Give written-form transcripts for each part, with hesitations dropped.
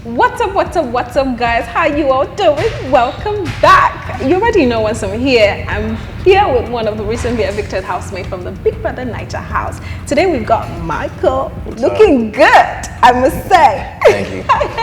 What's up, guys? How you all doing? Welcome back. You already know once I'm here. I'm here with one of the recently evicted housemates from the Big Brother Niger house. Today we've got Michael, looking good, I must say. Thank you.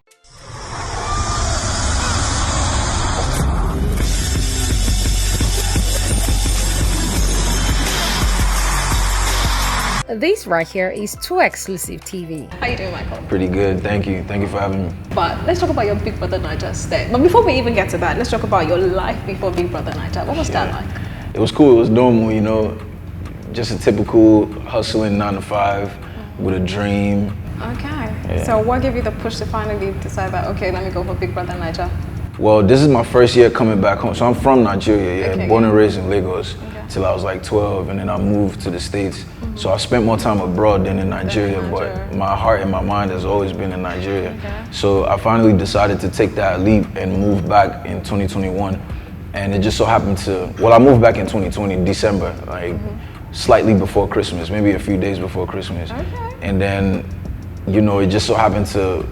This right here is Too Exclusive TV. How you doing, Michael? Pretty good, thank you. Thank you for having me. But let's talk about your Big Brother Niger stay. But before we even get to that, let's talk about your life before Big Brother Niger. What was that like? It was cool, it was normal, you know, just a typical hustling 9 to 5 with a dream. Okay. Yeah. So what gave you the push to finally decide that, okay, let me go for Big Brother Niger? Well, this is my first year coming back home. So I'm from Nigeria, Okay. born and raised in Lagos till I was like 12, and then I moved to the States. So I spent more time abroad than in Nigeria, but my heart and my mind has always been in Nigeria. Okay. So I finally decided to take that leap and move back in 2021. And it just so happened to, well, I moved back in 2020, December, like slightly before Christmas, maybe a few days before Christmas. Okay. And then, you know, it just so happened to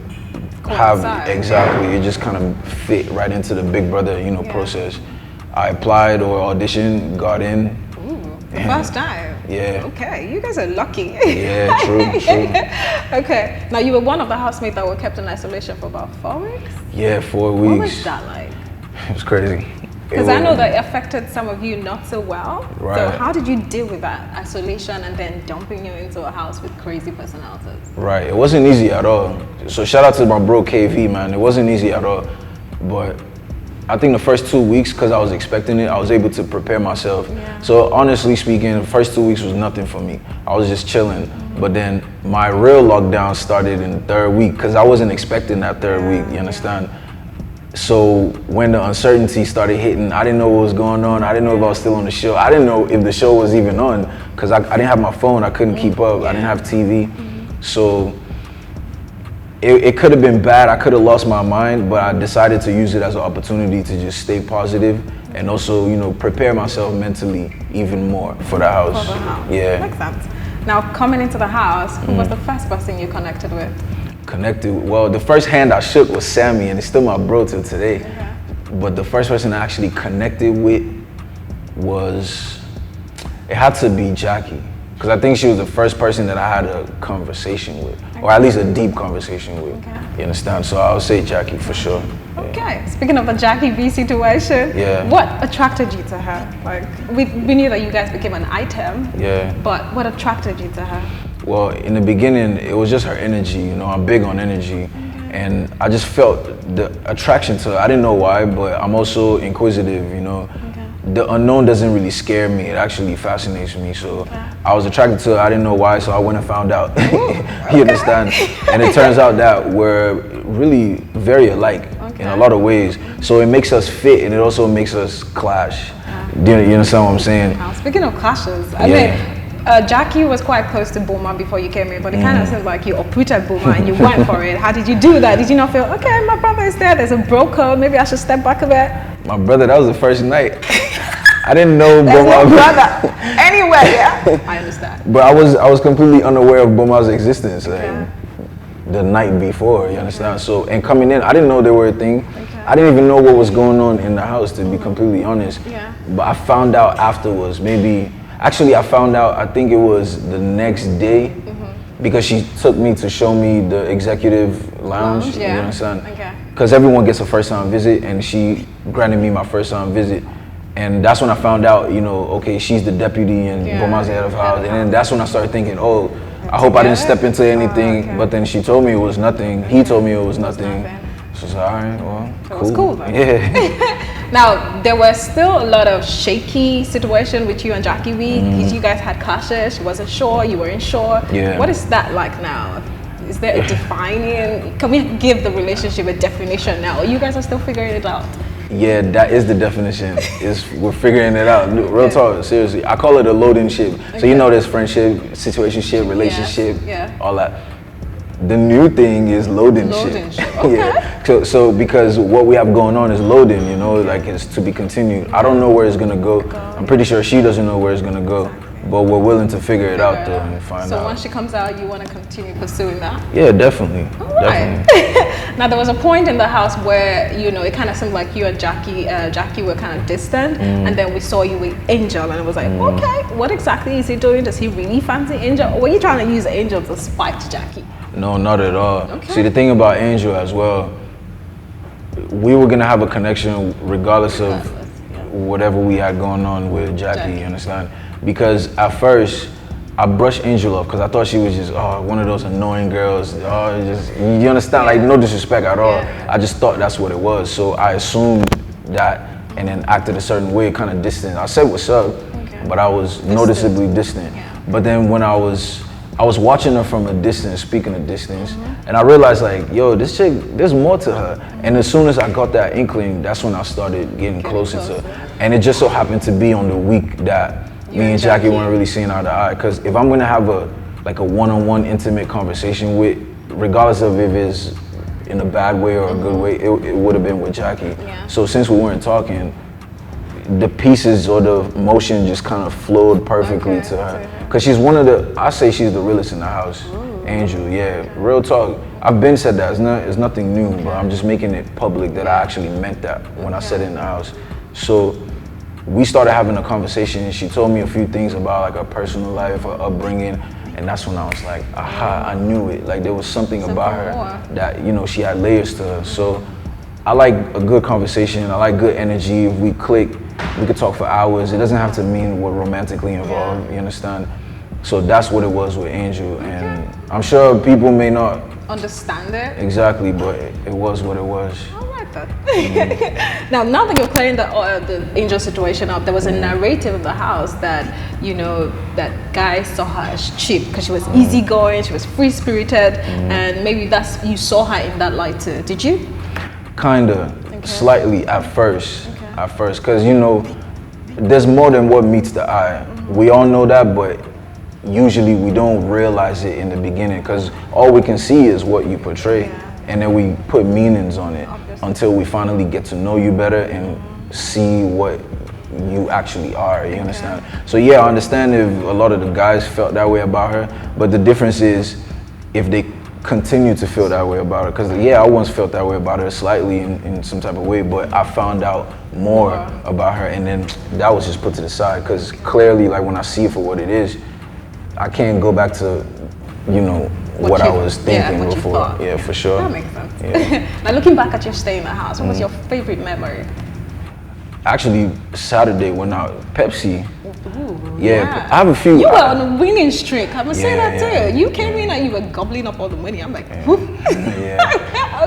Coincide. exactly, it just kind of fit right into the Big Brother, you know, process. I applied or auditioned, got in. Ooh, the first time? Yeah. Okay, you guys are lucky. Yeah, true. Okay, now you were one of the housemates that were kept in isolation for about 4 weeks? Yeah, 4 What weeks. was that like? It was crazy. Because I know that it affected some of you not so well. Right. So how did you deal with that isolation and then dumping you into a house with crazy personalities? Right, it wasn't easy at all. So shout out to my bro KV, man. It wasn't easy at all. But I think the first 2 weeks, because I was expecting it, I was able to prepare myself. Yeah. So honestly speaking, the first 2 weeks was nothing for me. I was just chilling. But then my real lockdown started in the third week, because I wasn't expecting that third week, you understand? So when the uncertainty started hitting, I didn't know what was going on. I didn't know if I was still on the show. I didn't know if the show was even on, because I didn't have my phone. I couldn't keep up. I didn't have TV. So it could have been bad. I could have lost my mind, but I decided to use it as an opportunity to just stay positive and also, you know, prepare myself mentally even more for the house. For the house. Yeah. Makes sense. Now, coming into the house, who was the first person you connected with? Connected. Well, the first hand I shook was Sammy, and it's still my bro till today. Okay. But the first person I actually connected with was, it had to be Jackie. Because I think she was the first person that I had a conversation with, or at least a deep conversation with. Okay. You understand? So I would say Jackie for sure. Yeah. Okay, speaking of the Jackie B situation, Yeah. what attracted you to her? Like, we knew that you guys became an item, Yeah. but what attracted you to her? Well, in the beginning, it was just her energy. You know, I'm big on energy. And I just felt the attraction to her. I didn't know why, but I'm also inquisitive, you know. The unknown doesn't really scare me. It actually fascinates me. So I was attracted to her. I didn't know why, so I went and found out. You understand? And it turns out that we're really very alike in a lot of ways. So it makes us fit, and it also makes us clash. Do you understand what I'm saying? Now, speaking of clashes, I mean, Jackie was quite close to Boma before you came in, but it kind of seems like you uprooted Boma and you went for it. How did you do that? Did you not feel, okay, my brother is there, there's a bro code, maybe I should step back a bit? My brother, that was the first night. I didn't know There's Boma. no brother. Anyway, yeah. I understand. But I was completely unaware of Boma's existence the night before, you understand? So, and coming in, I didn't know they were a thing. I didn't even know what was going on in the house, to be completely honest. Yeah. But I found out afterwards, actually I found out, I think it was the next day, because she took me to show me the executive lounge, yeah. you understand? Okay. Because everyone gets a first time visit, and she granted me my first time visit. And that's when I found out, you know, okay, she's the deputy and Boma's the head of house. And then that's when I started thinking, oh, I hope I didn't step into anything. But then she told me it was nothing. He told me it was nothing. So I was like, all right, well, cool. It was cool, though. Yeah. Now, there was still a lot of shaky situation with you and Jackie B. You guys had clashes. She wasn't sure, you weren't sure. Yeah. What is that like now? Is there a defining, can we give the relationship a definition now? Or you guys are still figuring it out? Yeah, that is the definition. We're figuring it out. Real talk, seriously. I call it a loading ship. So you know there's friendship, situationship, relationship, all that. The new thing is loading ship. Okay. Yeah. So because what we have going on is loading, you know, like it's to be continued. I don't know where it's gonna go. I'm pretty sure she doesn't know where it's gonna go. But we're willing to figure it out though and find out. So once she comes out, you want to continue pursuing that? Yeah, definitely. All right. Definitely. Now there was a point in the house where it kind of seemed like you and Jackie were kind of distant, and then we saw you with Angel, and it was like, okay, what exactly is he doing? Does he really fancy Angel, or were you trying to use Angel to spite Jackie? No, not at all. Okay. See, the thing about Angel as well, we were gonna have a connection regardless of whatever we had going on with Jackie. You understand? Because at first I brushed Angel off because I thought she was just one of those annoying girls. You understand? Like, no disrespect at all. Yeah. I just thought that's what it was. So I assumed that and then acted a certain way, kind of distant. I said what's up, but I was noticeably distant. Yeah. But then when I was watching her from a distance, speaking of distance, and I realized like, yo, this chick, there's more to her. And as soon as I got that inkling, that's when I started getting closer to her. And it just so happened to be on the week that me and Jackie weren't really seeing eye to eye. Because if I'm gonna have a one-on-one intimate conversation with, regardless of if it's in a bad way or a good way, it would have been with Jackie. Yeah. So since we weren't talking, the pieces or the motion just kind of flowed perfectly to her. Because she's I say she's the realest in the house. Angel, yeah, real talk. I've been said that, it's nothing new, but I'm just making it public that I actually meant that when I said it in the house. So we started having a conversation and she told me a few things about like her personal life, her upbringing, and that's when I was like, aha, I knew it. Like there was something about her that, she had layers to her. So I like a good conversation, I like good energy. If we click, we could talk for hours. It doesn't have to mean we're romantically involved, you understand? So that's what it was with Angel, and I'm sure people may not understand it. Exactly, but it was what it was. I like that. Now that you're clearing the Angel situation up, there was a narrative in the house that, that guys saw her as cheap because she was easygoing, she was free-spirited, and maybe you saw her in that light too. Did you? Kinda, slightly at first. At first, because there's more than what meets the eye. We all know that, but usually we don't realize it in the beginning because all we can see is what you portray, and then we put meanings on it until we finally get to know you better and see what you actually are, you understand? So yeah, I understand if a lot of the guys felt that way about her, but the difference is if they continue to feel that way about her, because I once felt that way about her slightly in some type of way, but I found out more about her, and then that was just put to the side because clearly, like when I see it for what it is, I can't go back to what I was thinking before. Yeah, for sure. That makes sense. Yeah. Now looking back at your stay in the house, what was your favorite memory? Actually, Saturday when Pepsi. Ooh, yeah, I have a few. You were on a winning streak. I must say that too. You came in and you were gobbling up all the money. I'm like,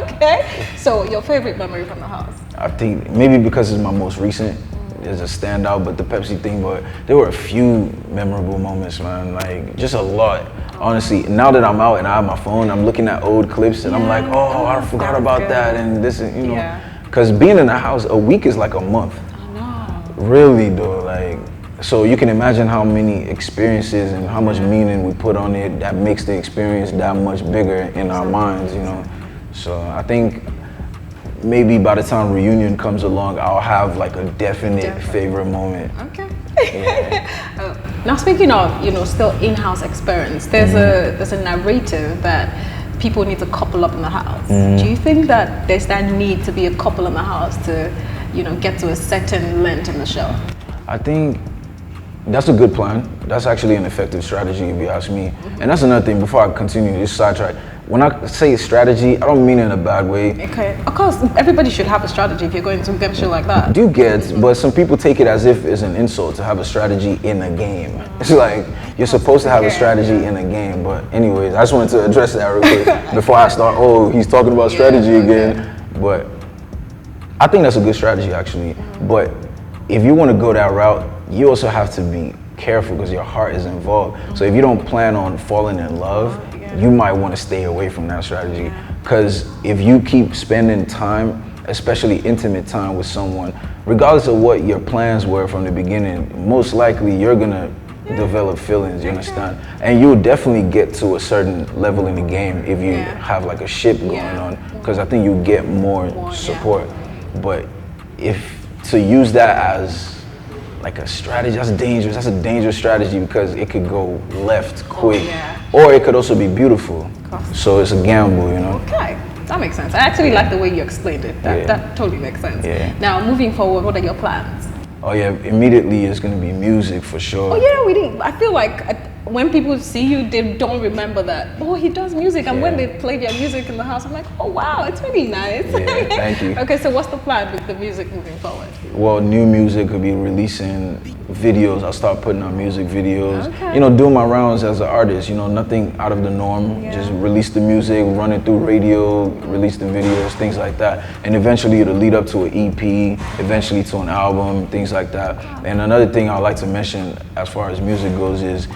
okay. So your favorite memory from the house? I think maybe because it's my most recent, there's a standout, but the Pepsi thing, but there were a few memorable moments, man, like just a lot. Honestly, now that I'm out and I have my phone, I'm looking at old clips and I'm like, oh, I forgot about that and this, because being in the house, a week is like a month. I know. Really though, like, so you can imagine how many experiences and how much meaning we put on it that makes the experience that much bigger in our minds, So I think maybe by the time reunion comes along, I'll have like a definite favorite moment. Okay. Yeah. Now speaking of, still in-house experience, there's a narrative that people need to couple up in the house. Do you think that there's that need to be a couple in the house to, get to a certain length in the show? I think that's a good plan. That's actually an effective strategy if you ask me. And that's another thing, before I continue this sidetrack, when I say strategy, I don't mean it in a bad way. Okay, of course, everybody should have a strategy if you're going to a game show like that. Do get, but some people take it as if it's an insult to have a strategy in a game. It's like, you're supposed to have a strategy in a game, but anyways, I just wanted to address that real quick before I start, he's talking about strategy again. But I think that's a good strategy actually, but if you want to go that route, you also have to be careful because your heart is involved. So if you don't plan on falling in love, you might want to stay away from that strategy. Because if you keep spending time, especially intimate time with someone, regardless of what your plans were from the beginning, most likely you're gonna develop feelings, you understand? And you'll definitely get to a certain level in the game if you have like a ship going on, because I think you get more support. But to use that as like a strategy, that's dangerous. That's a dangerous strategy because it could go left quick, or it could also be beautiful. So it's a gamble, Okay. That makes sense. I actually like the way you explained it. Yeah. That totally makes sense. Yeah. Now, moving forward, what are your plans? Oh yeah, immediately it's gonna be music for sure. Oh yeah, we didn't. I feel like when people see you, they don't remember that. Oh, he does music, and when they play their music in the house, I'm like, oh wow, it's really nice. Yeah, thank you. Okay, so what's the plan with the music moving forward? Well, new music could be releasing videos. I'll start putting out music videos. Okay. You know, doing my rounds as an artist. You know, nothing out of the norm. Yeah. Just release the music, run it through radio, release the videos, things like that. And eventually it'll lead up to an EP, eventually to an album, things like that. And another thing I'd like to mention as far as music goes is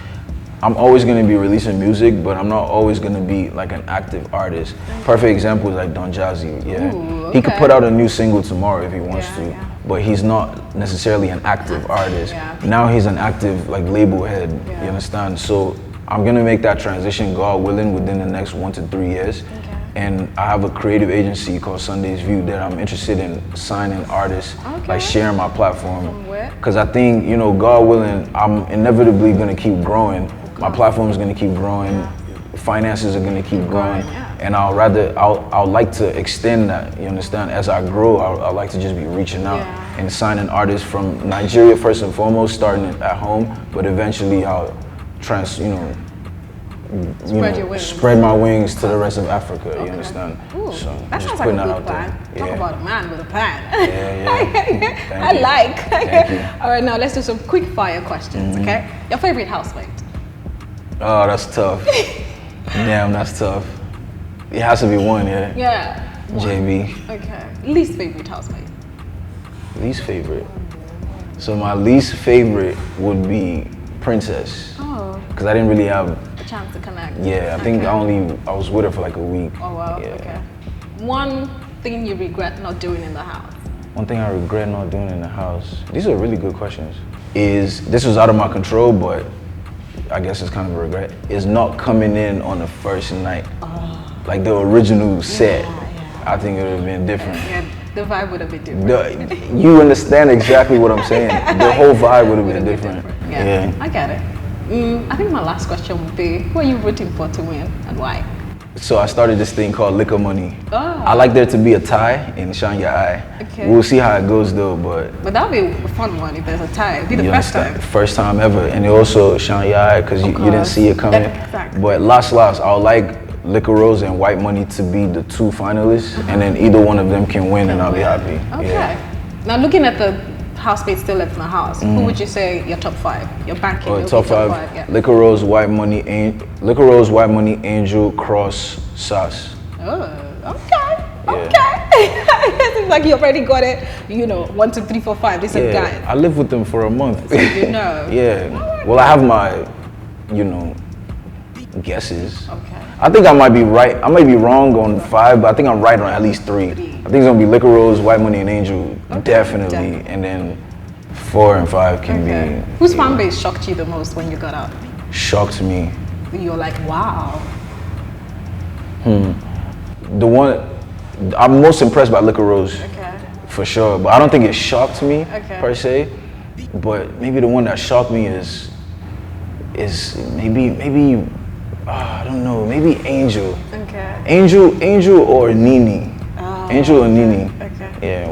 I'm always going to be releasing music, but I'm not always going to be like an active artist. Perfect example is like Don Jazzy. Yeah, Ooh, he could okay. put out a new single tomorrow if he wants Yeah, to, yeah. but he's not necessarily an active artist. Yeah. Now he's an active like label head. Yeah. You understand? So I'm going to make that transition, God willing, within the next 1 to 3 years. Okay. And I have a creative agency called Sunday's View that I'm interested in signing artists, Okay. like sharing my platform. From where? Because I think, you know, God willing, I'm inevitably going to keep growing. My platform is going to keep growing. Finances are going to keep growing. yeah. And I'll like to extend that, you understand? As I grow, I'll like to just be reaching out Yeah. and signing artists from Nigeria first and foremost, starting it at home, but eventually I'll Spread your wings. spread my wings to the rest of Africa, you understand? Ooh, So that just sounds like a putting that good out plan. there. Talk Yeah. about a man with a plan. Yeah. Thank I you. like. Thank you. All right, now let's do some quick fire questions, okay? Your favorite housemate? Oh, that's tough. Damn, that's tough. It has to be one, yeah. Yeah. JB. Okay. Least favorite housemate? Least favorite. So my least favorite would be Princess, Oh, because I didn't really have. a chance to connect. Yeah, I think Okay. I was with her for like a week. Oh wow. Yeah. Okay. One thing you regret not doing in the house? One thing I regret not doing in the house. These are really good questions. This was out of my control, but I guess it's kind of a regret. Is not coming in on the first night, like the original set. I think it would have been different. Yeah, the vibe would have been different. You understand exactly what I'm saying. The whole vibe would have been different. Yeah, I get it. I think my last question would be, who are you rooting for to win and why? So I started this thing called Liquor Money. Oh. I like there to be a tie and shine your eye. Okay. We'll see how it goes though, but But that would be a fun one if there's a tie. It'd be the you first understand? time. First time ever. And it also shine your eye because you didn't course. see it coming. Exactly. But last, I would like Liquor Rose and White Money to be the two finalists, and then either one of them can win and I'll be happy. Okay. Yeah. Now looking at the housemates still left in the house, who would you say your top five? Your banking, Oh, your top five, yeah. Liquor Rose, White Money, Angel, Cross, Sass. Oh, okay. Yeah. Okay. It seems like you already got it. 1, 2, 3, 4, 5. This is Yeah, guys. I lived with them for a month. You know. Yeah. Well, I have my, guesses. Okay. I think I might be right. I might be wrong on 5, but I think I'm right on at least 3. I think it's gonna be Liquor Rose, White Money, and Angel, definitely. And then 4 and 5 can be. Whose fan base shocked you the most when you got out? Shocked me. You're like, wow. The one I'm most impressed by Liquor Rose. Okay. For sure, but I don't think it shocked me Okay. per se. But maybe the one that shocked me is maybe I don't know, maybe Angel. Okay. Angel or Nini. Oh, Angel or Nini. Okay. Yeah,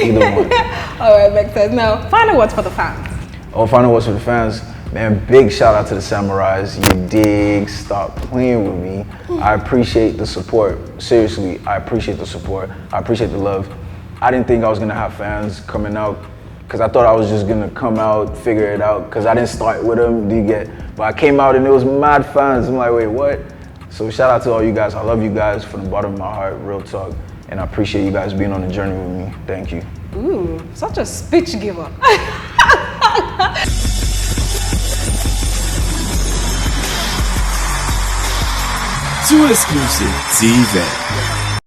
either one. All right, makes sense. Now, final words for the fans. Oh, final words for the fans. Man, big shout out to the Samurais. You dig, stop playing with me. I appreciate the support. Seriously, I appreciate the support. I appreciate the love. I didn't think I was gonna have fans coming out because I thought I was just gonna come out, figure it out, because I didn't start with them, but I came out and it was mad fans. I'm like, wait, what? So shout out to all you guys. I love you guys from the bottom of my heart, real talk. And I appreciate you guys being on the journey with me. Thank you. Ooh, such a speech giver. Too exclusive TV.